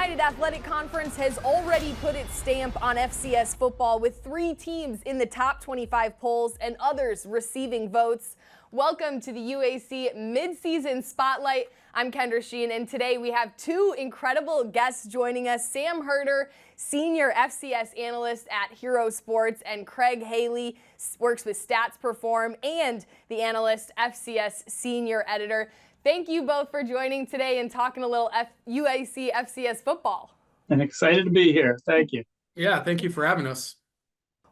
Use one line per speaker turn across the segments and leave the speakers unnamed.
United Athletic Conference has already put its stamp on FCS football with 3 teams in the top 25 polls and others receiving votes. Welcome to the UAC Midseason Spotlight. I'm Kendra Sheehan, and today we have 2 incredible guests joining us. Sam Herder, Senior FCS Analyst at Hero Sports, and Craig Haley works with Stats Perform and the Analyst FCS Senior Editor. Thank you both for joining today and talking a little UAC FCS football.
I'm excited to be here. Thank you.
Yeah, thank you for having us.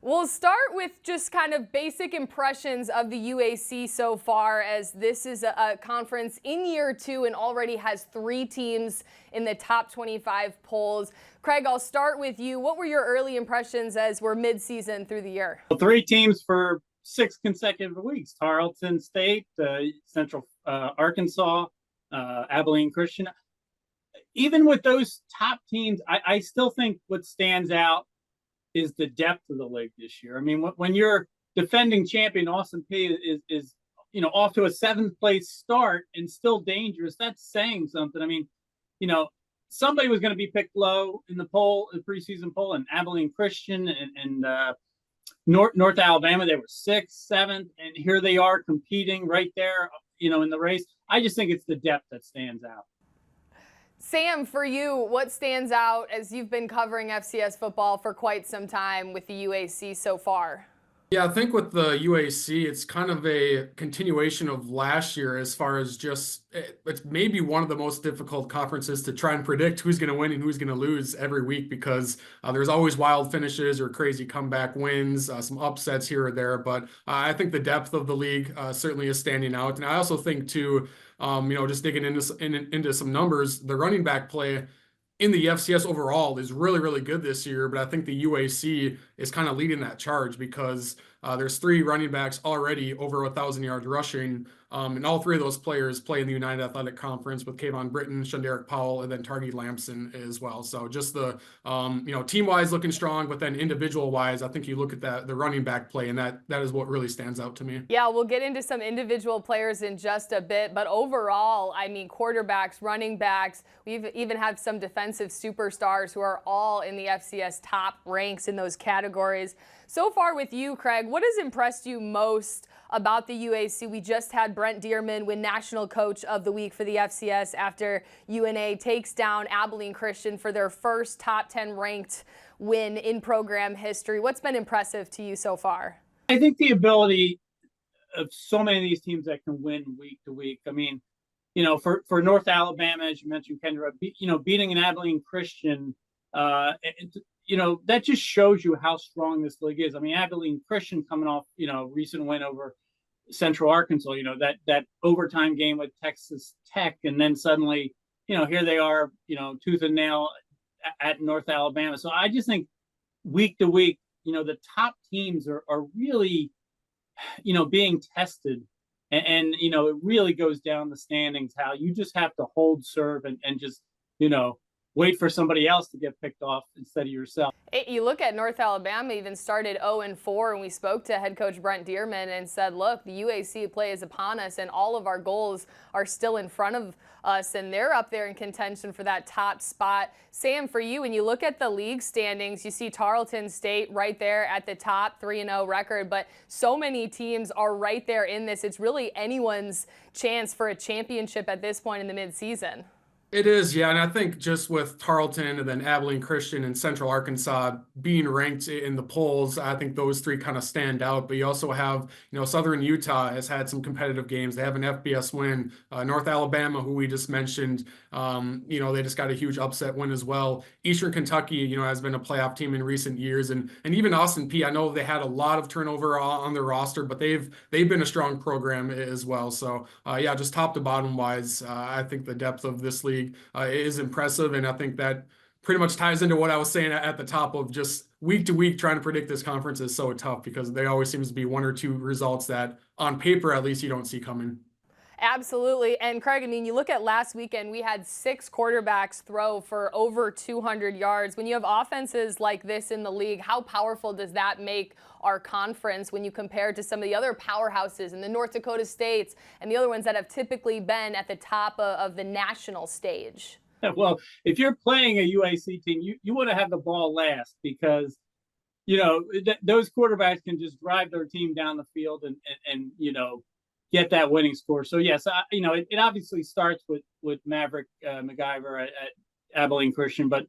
We'll start with just kind of basic impressions of the UAC so far, as this is a conference in year 2 and already has 3 teams in the top 25 polls. Craig, I'll start with you. What were your early impressions as we're mid-season through the year?
Well, 3 teams for 6 consecutive weeks. Tarleton State, Central Arkansas, Abilene Christian. Even with those top teams, I still think what stands out is the depth of the league this year. I mean, when you're defending champion Austin Peay is off to a 7th place start and still dangerous, that's saying something. I mean, somebody was going to be picked low in the poll, the preseason poll, and Abilene Christian and North Alabama, they were 6th, 7th, and here they are competing right there, in the race. I just think it's the depth that stands out.
Sam, for you, what stands out as you've been covering FCS football for quite some time with the UAC so far?
Yeah, I think with the UAC, it's kind of a continuation of last year as far as just, it's maybe one of the most difficult conferences to try and predict who's going to win and who's going to lose every week, because there's always wild finishes or crazy comeback wins, some upsets here or there. But I think the depth of the league certainly is standing out. And I also think too, just digging into some numbers, the running back play in the FCS overall is really, really good this year, but I think the UAC is kind of leading that charge because there's 3 running backs already over 1,000 yards rushing, and all 3 of those players play in the United Athletic Conference with Kayvon Britton, Shunderick Powell, and then Targi Lamson as well. So just the team-wise looking strong, but then individual-wise, I think you look at the running back play, and that is what really stands out to me.
Yeah, we'll get into some individual players in just a bit, but overall, I mean, quarterbacks, running backs, we've even had some defensive superstars who are all in the FCS top ranks in those categories. So far with you, Craig, what has impressed you most about the UAC? We just had Brent Dearman win National Coach of the Week for the FCS after UNA takes down Abilene Christian for their first top 10 ranked win in program history. What's been impressive to you so far?
I think the ability of so many of these teams that can win week to week. I mean, for North Alabama, as you mentioned, Kendra, beating an Abilene Christian, that just shows you how strong this league is. I mean, Abilene Christian coming off, recent win over Central Arkansas, that overtime game with Texas Tech. And then suddenly, here they are, tooth and nail at North Alabama. So I just think week to week, the top teams are really, being tested. And it really goes down the standings, how you just have to hold serve and just, wait for somebody else to get picked off instead of yourself.
You look at North Alabama even started 0-4, and we spoke to head coach Brent Dearman and said, look, the UAC play is upon us and all of our goals are still in front of us, and they're up there in contention for that top spot. Sam, for you, when you look at the league standings, you see Tarleton State right there at the top, 3-0 record, but so many teams are right there in this. It's really anyone's chance for a championship at this point in the midseason.
It is, yeah, and I think just with Tarleton and then Abilene Christian and Central Arkansas being ranked in the polls, I think those 3 kind of stand out. But you also have, Southern Utah has had some competitive games. They have an FBS win. North Alabama, who we just mentioned, they just got a huge upset win as well. Eastern Kentucky, has been a playoff team in recent years, and even Austin Peay. I know they had a lot of turnover on their roster, but they've been a strong program as well. So yeah, just top to bottom wise, I think the depth of this league is impressive, and I think that pretty much ties into what I was saying at the top of just week to week trying to predict this conference is so tough because there always seems to be 1 or 2 results that on paper at least you don't see coming.
Absolutely. And Craig, I mean, you look at last weekend, we had 6 quarterbacks throw for over 200 yards. When you have offenses like this in the league, how powerful does that make our conference when you compare it to some of the other powerhouses in the North Dakota states and the other ones that have typically been at the top of the national stage?
Well, if you're playing a UAC team, you want to have the ball last because those quarterbacks can just drive their team down the field and get that winning score. So yes, it obviously starts with Maverick MacGyver at Abilene Christian, but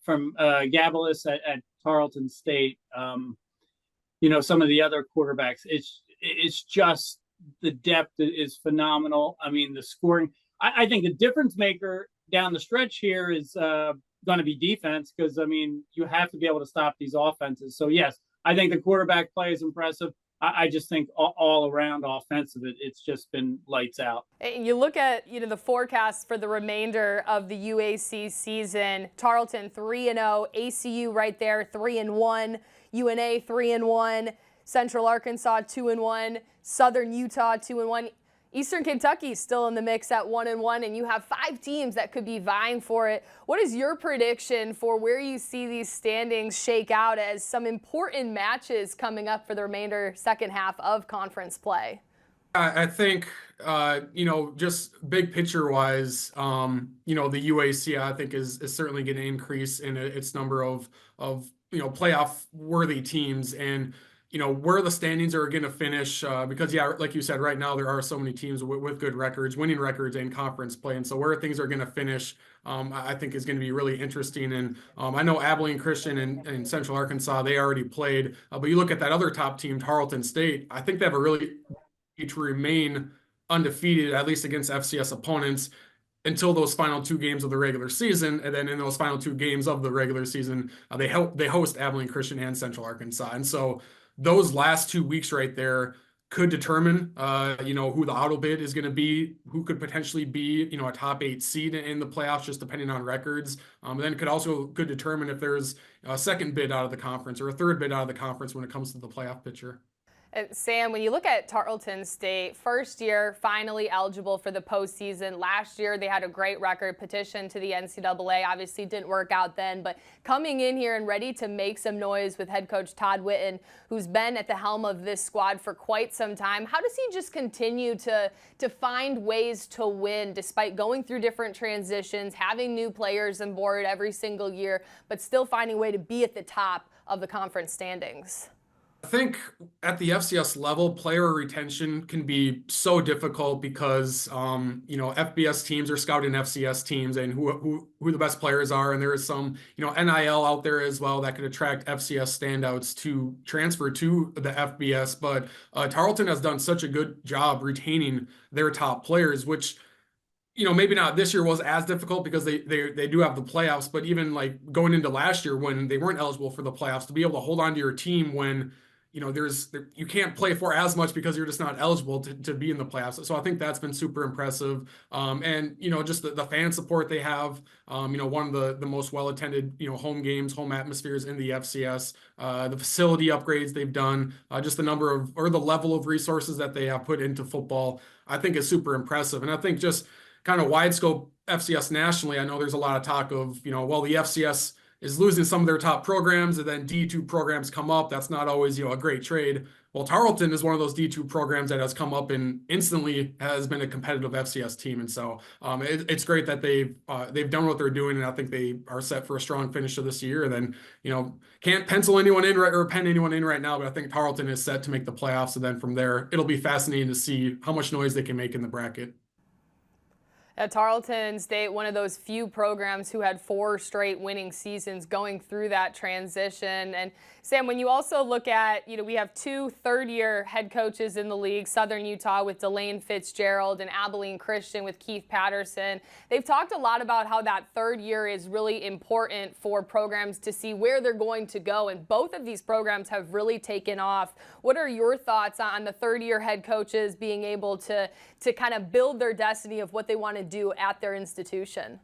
from Gabalis at Tarleton State, some of the other quarterbacks, it's just the depth is phenomenal. I mean, the scoring. I think the difference maker down the stretch here is going to be defense because, I mean, you have to be able to stop these offenses. So, yes, I think the quarterback play is impressive. I just think all around offensive, it's just been lights out.
You look at the forecast for the remainder of the UAC season. Tarleton 3-0, ACU right there 3-1, UNA 3-1, Central Arkansas 2-1, Southern Utah 2-1. Eastern Kentucky still in the mix at 1-1, and you have 5 teams that could be vying for it. What is your prediction for where you see these standings shake out as some important matches coming up for the remainder second half of conference play?
I think, just big picture wise, the UAC, I think is certainly going to increase in its number of playoff worthy teams, and where the standings are going to finish, because like you said, right now there are so many teams with good records, winning records in conference play, and so where things are going to finish, I think is going to be really interesting. And I know Abilene Christian and Central Arkansas, they already played, but you look at that other top team, Tarleton State, I think they have a really to remain undefeated, at least against FCS opponents, until those final 2 games of the regular season. And then in those final 2 games of the regular season, they host Abilene Christian and Central Arkansas. And so those last 2 weeks right there could determine, who the auto bid is going to be, who could potentially be, a top 8 seed in the playoffs, just depending on records. And then it could determine if there's a second bid out of the conference or a third bid out of the conference when it comes to the playoff picture.
Sam, when you look at Tarleton State, first year finally eligible for the postseason. Last year they had a great record, petition to the NCAA. Obviously didn't work out then, but coming in here and ready to make some noise with head coach Todd Whitten, who's been at the helm of this squad for quite some time. How does he just continue to find ways to win despite going through different transitions, having new players on board every single year, but still finding a way to be at the top of the conference standings?
I think at the FCS level, player retention can be so difficult because, FBS teams are scouting FCS teams and who the best players are. And there is some, NIL out there as well that could attract FCS standouts to transfer to the FBS. But Tarleton has done such a good job retaining their top players, which, maybe not this year was as difficult because they do have the playoffs. But even like going into last year when they weren't eligible for the playoffs, to be able to hold on to your team when you can't play for as much because you're just not eligible to be in the playoffs. So I think that's been super impressive. And, just the fan support they have, one of the most well-attended, home games, home atmospheres in the FCS, the facility upgrades they've done, just the level of resources that they have put into football, I think is super impressive. And I think just kind of wide scope FCS nationally, I know there's a lot of talk of, the FCS is losing some of their top programs and then D2 programs come up. That's not always, a great trade. Well, Tarleton is one of those D2 programs that has come up and instantly has been a competitive FCS team. And so it's great that they've done what they're doing. And I think they are set for a strong finish of this year. And then, can't pencil anyone in or pen anyone in right now, but I think Tarleton is set to make the playoffs. And then from there, it'll be fascinating to see how much noise they can make in the bracket.
At Tarleton State, one of those few programs who had 4 straight winning seasons going through that transition. And Sam, when you also look at, we have 2 third-year head coaches in the league, Southern Utah with Delane Fitzgerald and Abilene Christian with Keith Patterson. They've talked a lot about how that third year is really important for programs to see where they're going to go. And both of these programs have really taken off. What are your thoughts on the third-year head coaches being able to kind of build their destiny of what they want to do at their institution?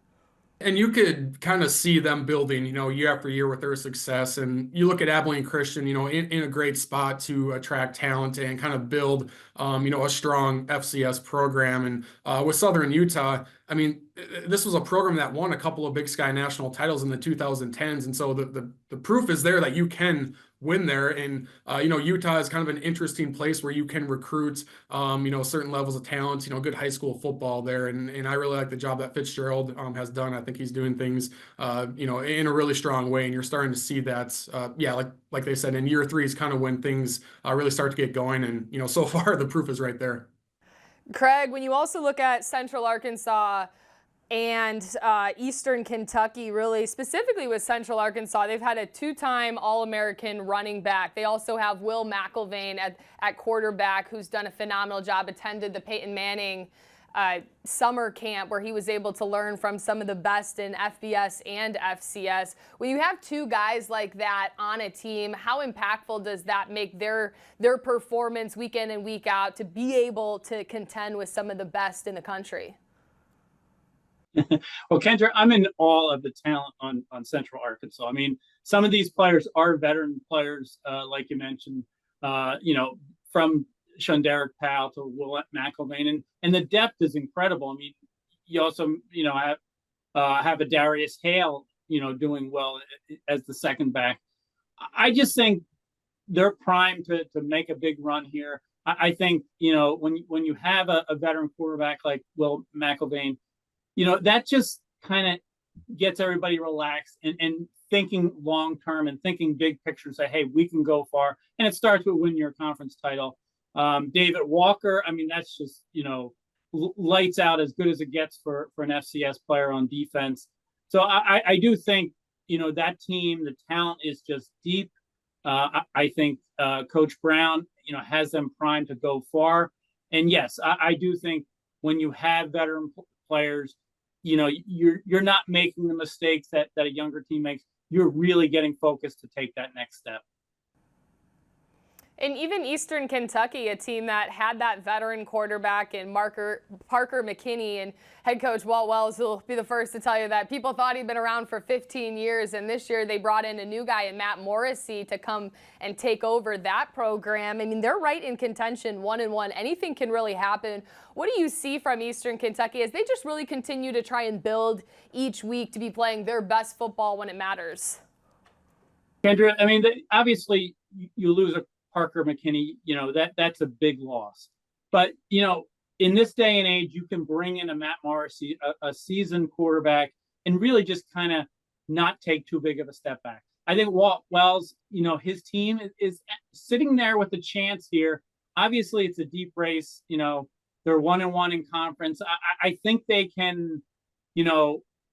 And you could kind of see them building, year after year with their success. And you look at Abilene Christian, in a great spot to attract talent and kind of build, a strong FCS program. And with Southern Utah, I mean, this was a program that won a couple of Big Sky national titles in the 2010s. And so the proof is there that you can win there. And, Utah is kind of an interesting place where you can recruit, certain levels of talent, good high school football there. And I really like the job that Fitzgerald has done. I think he's doing things, in a really strong way. And you're starting to see that, like they said, in year 3 is kind of when things really start to get going. And, so far the proof is right there.
Craig, when you also look at Central Arkansas and Eastern Kentucky, really specifically with Central Arkansas, they've had a 2-time All-American running back. They also have Will McElvain at quarterback, who's done a phenomenal job, attended the Peyton Manning summer camp where he was able to learn from some of the best in FBS and FCS. When you have 2 guys like that on a team, how impactful does that make their performance week in and week out to be able to contend with some of the best in the country?
Well, Kendra, I'm in awe of the talent on Central Arkansas. I mean, some of these players are veteran players, like you mentioned, from Shunderick Powell to Will McElvain, and the depth is incredible. I mean, you also, have a Darius Hale, doing well as the second back. I just think they're primed to make a big run here. I think, when you have a veteran quarterback like Will McElvain, that just kind of gets everybody relaxed and thinking long term and thinking big picture and say, hey, we can go far. And it starts with winning your conference title. David Walker, I mean, that's just, lights out, as good as it gets for an FCS player on defense. So I do think, that team, the talent is just deep. I think Coach Brown, has them primed to go far. And yes, I do think when you have veteran players, you're not making the mistakes that a younger team makes. You're really getting focused to take that next step.
And even Eastern Kentucky, a team that had that veteran quarterback in Parker McKinney, and head coach Walt Wells will be the first to tell you that people thought he'd been around for 15 years, and this year they brought in a new guy in Matt Morrissey to come and take over that program. I mean, they're right in contention, 1-1. Anything can really happen. What do you see from Eastern Kentucky as they just really continue to try and build each week to be playing their best football when it matters?
Kendra, I mean, obviously you lose a Parker McKinney, that's a big loss. But, in this day and age, you can bring in a Matt Morrissey, a seasoned quarterback, and really just kind of not take too big of a step back. I think Walt Wells, his team is sitting there with a chance here. Obviously, it's a deep race. They're 1-1 in conference. I think they can,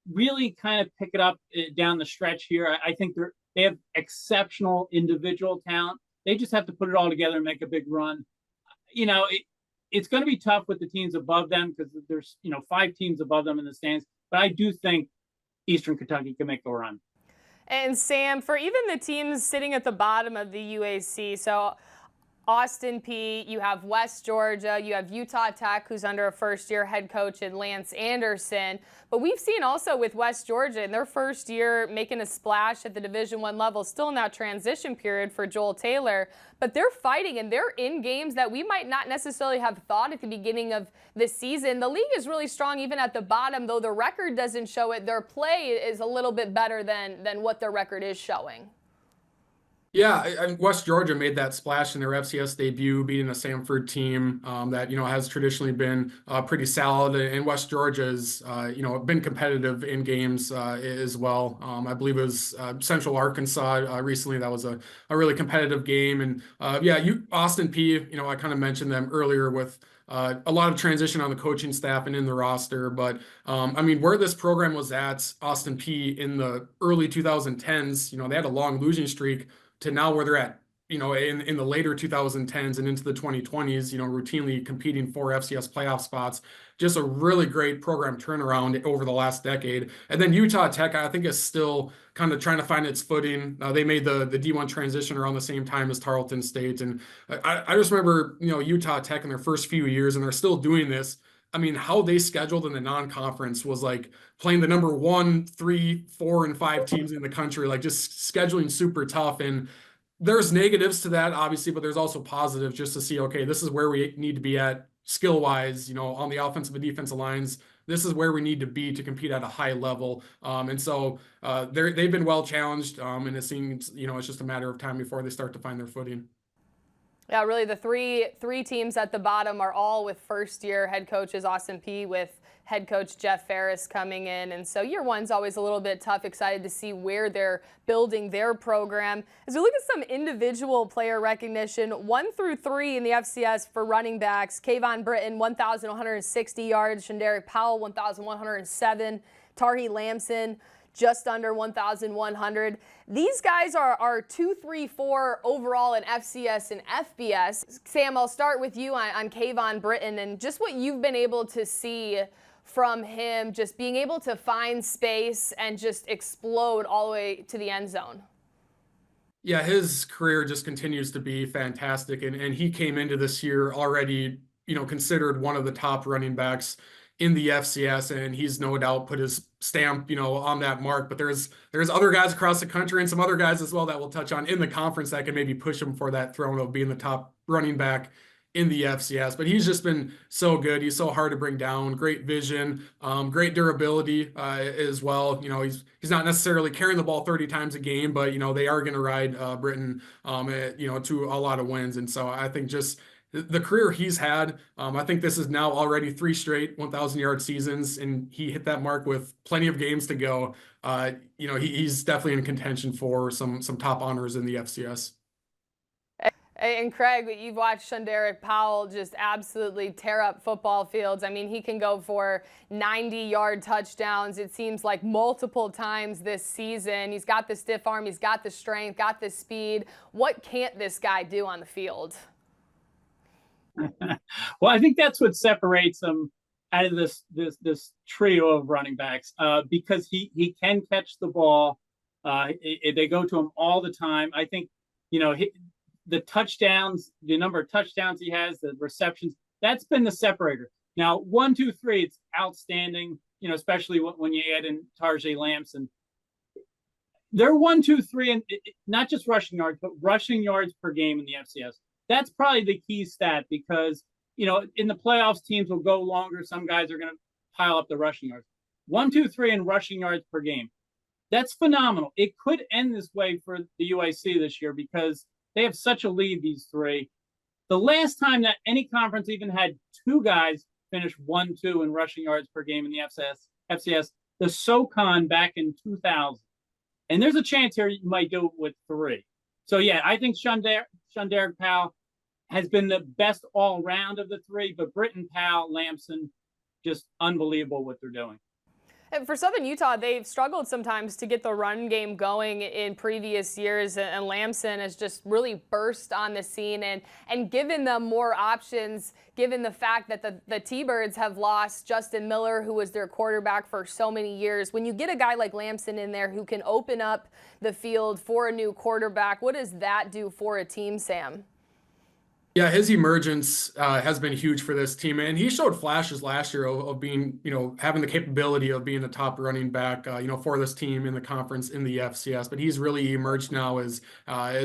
really kind of pick it up down the stretch here. I think they have exceptional individual talent. They just have to put it all together and make a big run. It's going to be tough with the teams above them because there's, 5 teams above them in the stands. But I do think Eastern Kentucky can make a run.
And Sam, for even the teams sitting at the bottom of the UAC, so Austin Peay, you have West Georgia, you have Utah Tech, who's under a first-year head coach in Lance Anderson. But we've seen also with West Georgia in their first year making a splash at the Division I level, still in that transition period for Joel Taylor. But they're fighting and they're in games that we might not necessarily have thought at the beginning of the season. The league is really strong even at the bottom, though the record doesn't show it. Their play is a little bit better than what their record is showing.
Yeah, West Georgia made that splash in their FCS debut, beating a Samford team that has traditionally been pretty solid, and West Georgia's been competitive in games as well. I believe it was Central Arkansas recently. That was a really competitive game, and Austin Peay. I kind of mentioned them earlier with a lot of transition on the coaching staff and in the roster, but where this program was at, Austin Peay in the early 2010s, they had a long losing streak to now where they're at, in the later 2010s and into the 2020s, routinely competing for FCS playoff spots. Just a really great program turnaround over the last decade. And then Utah Tech, I think, is still kind of trying to find its footing. They made the D1 transition around the same time as Tarleton State. And I just remember, Utah Tech in their first few years, and they're still doing this. I mean, how they scheduled in the non-conference was like playing the number 1, 3, 4, and 5 teams in the country, like just scheduling super tough. And there's negatives to that, obviously, but there's also positives just to see, okay, this is where we need to be at skill-wise, on the offensive and defensive lines, this is where we need to be to compete at a high level. And so they've been well challenged, and it seems, it's just a matter of time before they start to find their footing.
Yeah, really, the three teams at the bottom are all with first-year head coaches. Austin Peay with head coach Jeff Ferris coming in, and so year one's always a little bit tough. Excited to see where they're building their program. As we look at some individual player recognition, 1 through 3 in the FCS for running backs: Kayvon Britton, 1,160 yards; Shanderick Powell, 1,107; Tarhi Lamson, just under 1,100. These guys are 2, 3, 4 overall in FCS and FBS. Sam, I'll start with you on Kayvon Britton and just what you've been able to see from him, just being able to find space and just explode all the way to the end zone.
Yeah, his career just continues to be fantastic. And he came into this year already, considered one of the top running backs in the FCS, and he's no doubt put his stamp, on that mark. But there's other guys across the country and some other guys as well that we'll touch on in the conference that can maybe push him for that throne of being the top running back in the FCS. But he's just been so good. He's so hard to bring down. Great vision, great durability as well. He's not necessarily carrying the ball 30 times a game, but they are going to ride Britton, to a lot of wins. And so I think just the career he's had, I think this is now already 3 straight 1,000-yard seasons, and he hit that mark with plenty of games to go. He's definitely in contention for some top honors in the FCS.
And Craig, you've watched Shanderick Powell just absolutely tear up football fields. I mean, he can go for 90-yard touchdowns, it seems like, multiple times this season. He's got the stiff arm, he's got the strength, got the speed. What can't this guy do on the field?
Well, I think that's what separates him out of this trio of running backs, because he can catch the ball. They go to him all the time. I think, the touchdowns, the number of touchdowns he has, the receptions, that's been the separator. Now, 1, 2, 3, it's outstanding, especially when you add in Tarhi Lamson. They're 1, 2, 3, and not just rushing yards, but rushing yards per game in the FCS. That's probably the key stat, because, in the playoffs, teams will go longer. Some guys are going to pile up the rushing yards. 1, 2, 3 in rushing yards per game. That's phenomenal. It could end this way for the UAC this year because they have such a lead, these three. The last time that any conference even had 2 guys finish 1, 2 in rushing yards per game in the FCS, the SoCon back in 2000. And there's a chance here you might do it with 3. So, yeah, I think Shanderick Powell has been the best all round of the 3, but Britton, Powell, Lamson, just unbelievable what they're doing.
And for Southern Utah, they've struggled sometimes to get the run game going in previous years, and Lamson has just really burst on the scene and given them more options, given the fact that the T-Birds have lost Justin Miller, who was their quarterback for so many years. When you get a guy like Lamson in there who can open up the field for a new quarterback, what does that do for a team, Sam?
Yeah, his emergence has been huge for this team, and he showed flashes last year of being, having the capability of being the top running back, for this team in the conference in the FCS. But he's really emerged now as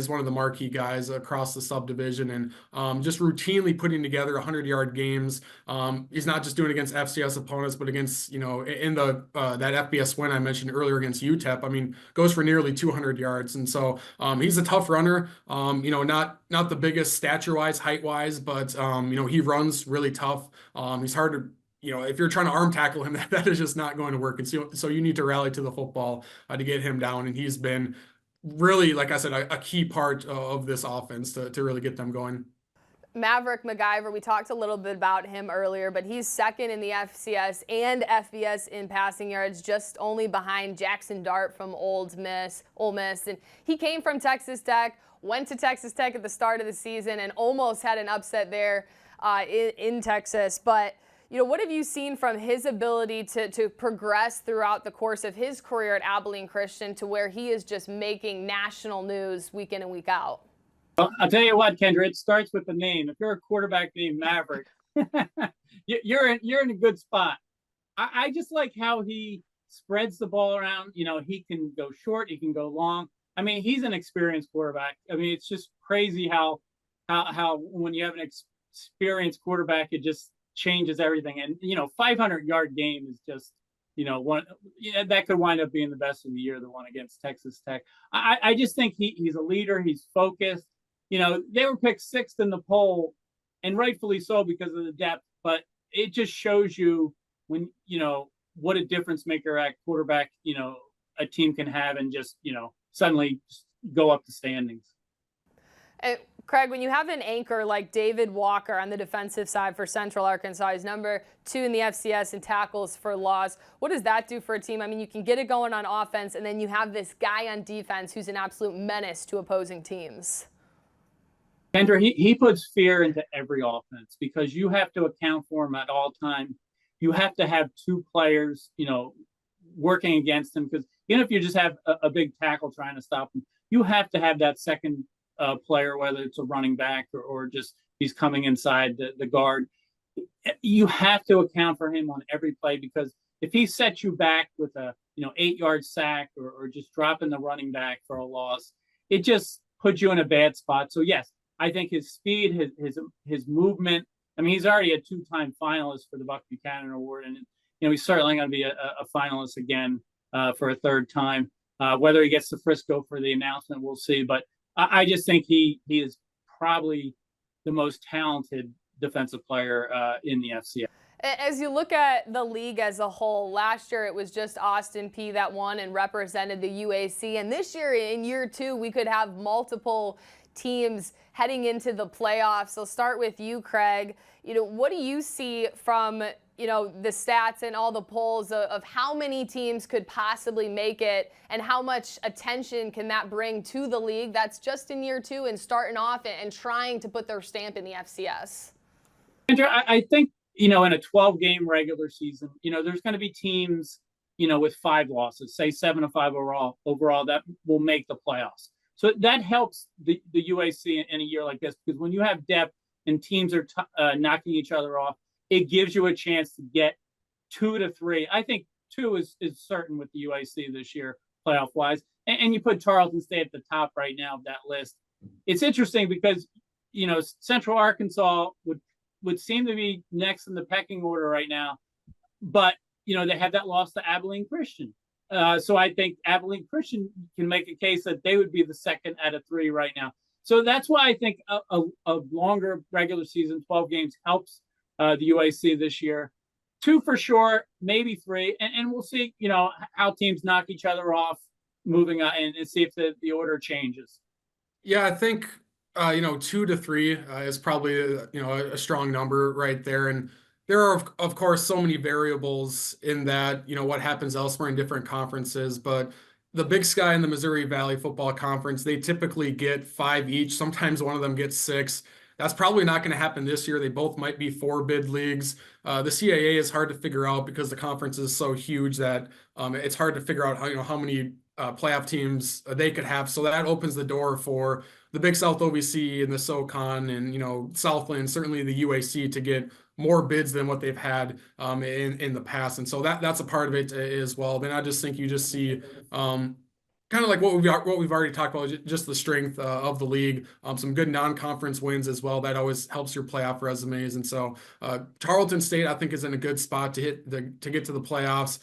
one of the marquee guys across the subdivision, and just routinely putting together 100-yard games. He's not just doing it against FCS opponents, but against, in the that FBS win I mentioned earlier against UTEP. I mean, goes for nearly 200 yards, and so he's a tough runner. Not the biggest stature-wise, height-wise, but he runs really tough. He's hard to, if you're trying to arm tackle him, that is just not going to work. And so you need to rally to the football to get him down. And he's been really, like I said, a key part of this offense to really get them going.
Maverick MacGyver, we talked a little bit about him earlier, but he's second in the FCS and FBS in passing yards, just only behind Jackson Dart from Ole Miss. And he came from Texas Tech, went to Texas Tech at the start of the season and almost had an upset there in Texas. But, what have you seen from his ability to progress throughout the course of his career at Abilene Christian to where he is just making national news week in and week out?
Well, I'll tell you what, Kendra, it starts with the name. If you're a quarterback named Maverick, you're in a good spot. I just like how he spreads the ball around. He can go short, he can go long. I mean, he's an experienced quarterback. I mean, it's just crazy how when you have an experienced quarterback, it just changes everything. And 500-yard game is just one that could wind up being the best of the year, the one against Texas Tech. I just think he's a leader. He's focused. They were picked 6th in the poll, and rightfully so because of the depth. But it just shows you when what a difference maker at quarterback a team can have, and just suddenly just go up the standings.
Craig, when you have an anchor like David Walker on the defensive side for Central Arkansas, he's number 2 in the FCS in tackles for loss. What does that do for a team? I mean, you can get it going on offense, and then you have this guy on defense who's an absolute menace to opposing teams.
Kendra, he puts fear into every offense because you have to account for him at all times. You have to have 2 players, working against him, because even if you just have a big tackle trying to stop him, you have to have that second player, whether it's a running back or just he's coming inside the guard. You have to account for him on every play, because if he sets you back with a 8-yard sack or just dropping the running back for a loss, it just puts you in a bad spot. So yes, I think his speed, his movement. I mean, he's already a 2-time finalist for the Buck Buchanan Award, and he's certainly going to be a finalist again for a 3rd time. Whether he gets to Frisco for the announcement, we'll see. But I just think he is probably the most talented defensive player in the FCS.
As you look at the league as a whole, last year it was just Austin Peay that won and represented the UAC. And this year, in year 2, we could have multiple teams heading into the playoffs. So start with you, Craig. What do you see from the stats and all the polls of how many teams could possibly make it, and how much attention can that bring to the league that's just in year 2 and starting off and trying to put their stamp in the FCS?
Andrew, I think, in a 12-game regular season, there's going to be teams, with 5 losses, say 7-5 overall, that will make the playoffs. So that helps the UAC in a year like this, because when you have depth and teams are knocking each other off, it gives you a chance to get 2 to 3. I think 2 is certain with the UAC this year, playoff-wise. And you put Tarleton State at the top right now of that list. It's interesting because, Central Arkansas would seem to be next in the pecking order right now. But, they have that loss to Abilene Christian. So I think Abilene Christian can make a case that they would be the 2nd out of 3 right now. So that's why I think a longer regular season, 12 games, helps the UAC this year. 2 for sure, maybe 3, and we'll see, how teams knock each other off moving on, and see if the order changes.
Yeah, I think 2 to 3 is probably a strong number right there, and there are of course so many variables in that, what happens elsewhere in different conferences, but the Big Sky and the Missouri Valley Football Conference, they typically get 5 each. Sometimes one of them gets 6. That's probably not going to happen this year. They both might be 4-bid leagues. The CAA is hard to figure out because the conference is so huge that it's hard to figure out how many playoff teams they could have. So that opens the door for the Big South OVC and the SoCon and Southland, certainly the UAC, to get more bids than what they've had in the past. And so that's a part of it as well. Then I just think you just see kind of like what we've already talked about, just the strength of the league, some good non-conference wins as well. That always helps your playoff resumes. And so Tarleton State, I think, is in a good spot to get to the playoffs.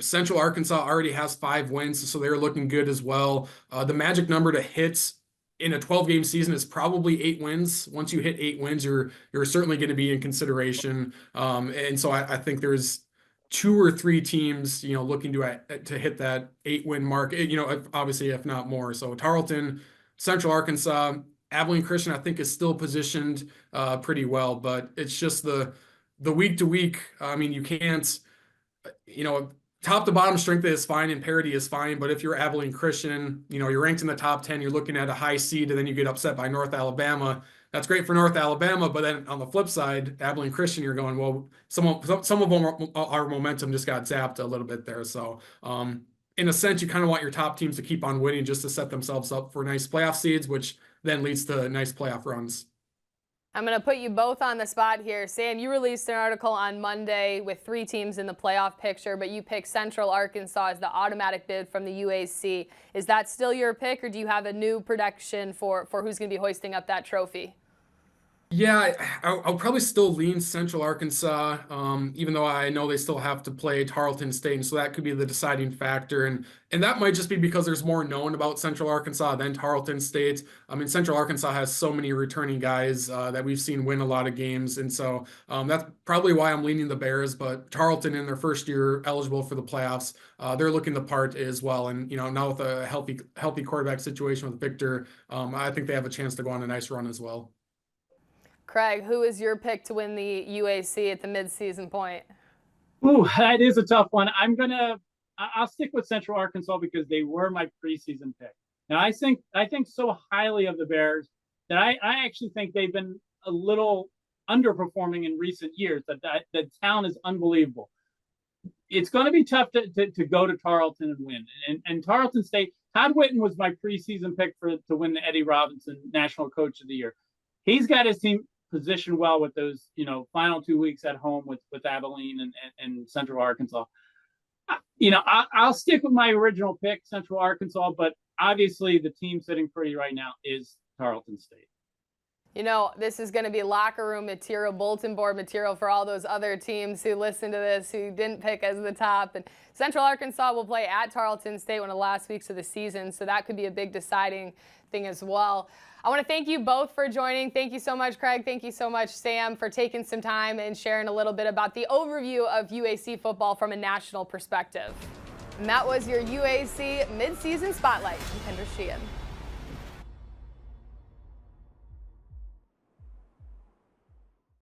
Central Arkansas already has 5 wins, so they're looking good as well. The magic number to hit in a 12-game season is probably 8 wins. Once you hit 8 wins, you're certainly going to be in consideration. And so I think there's 2 or 3 teams, looking to hit that 8-win mark, obviously, if not more. So Tarleton, Central Arkansas, Abilene Christian, I think, is still positioned pretty well, but it's just the week to week. I mean, you can't, top to bottom strength is fine and parity is fine, but if you're Abilene Christian, you're ranked in the top 10, you're looking at a high seed, and then you get upset by North Alabama. That's great for North Alabama, but then on the flip side, Abilene Christian, you're going, well, some of them, our momentum just got zapped a little bit there. So in a sense, you kind of want your top teams to keep on winning just to set themselves up for nice playoff seeds, which then leads to nice playoff runs.
I'm going to put you both on the spot here. Sam, you released an article on Monday with 3 teams in the playoff picture, but you picked Central Arkansas as the automatic bid from the UAC. Is that still your pick, or do you have a new prediction for who's going to be hoisting up that trophy?
Yeah, I'll probably still lean Central Arkansas, even though I know they still have to play Tarleton State, and so that could be the deciding factor. And that might just be because there's more known about Central Arkansas than Tarleton State. I mean, Central Arkansas has so many returning guys that we've seen win a lot of games, and so that's probably why I'm leaning the Bears. But Tarleton, in their first year eligible for the playoffs, they're looking the part as well. And now with a healthy quarterback situation with Victor, I think they have a chance to go on a nice run as well.
Craig, who is your pick to win the UAC at the midseason point?
Ooh, that is a tough one. I'll stick with Central Arkansas because they were my preseason pick. Now I think so highly of the Bears that I actually think they've been a little underperforming in recent years. That town is unbelievable. It's going to be tough to go to Tarleton and win. And Tarleton State, Todd Whitten was my preseason pick to win the Eddie Robinson National Coach of the Year. He's got his team positioned well with those, final 2 weeks at home with Abilene and Central Arkansas. I'll stick with my original pick, Central Arkansas, but obviously the team sitting pretty right now is Tarleton State.
This is going to be locker room material, bulletin board material for all those other teams who listen to this, who didn't pick as the top. And Central Arkansas will play at Tarleton State one of the last weeks of the season, so that could be a big deciding thing as well. I want to thank you both for joining. Thank you so much, Craig. Thank you so much, Sam, for taking some time and sharing a little bit about the overview of UAC football from a national perspective. And that was your UAC midseason spotlight. I'm Kendra Sheehan.